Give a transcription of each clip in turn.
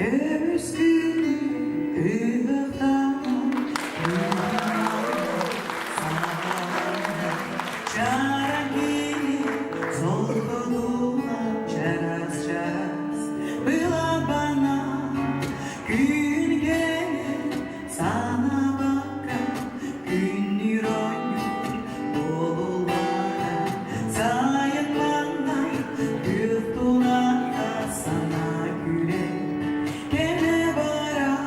göz gülü ığırdan Çarangini solduğuna çaras çaras Bila bana gün gelir sana bakar Günler oynuyor bollara Sayın bana yurtuna sana güler Gene bara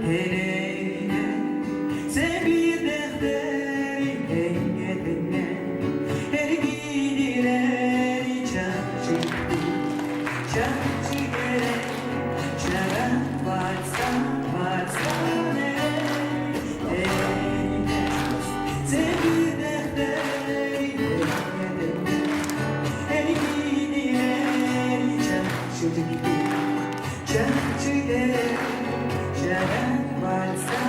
Gene sen bir defteri denge Her gidileri çarşı gerek Çaren varsa ne sen bir defteri denge Her gidileri çarşı gerek Çaren varsa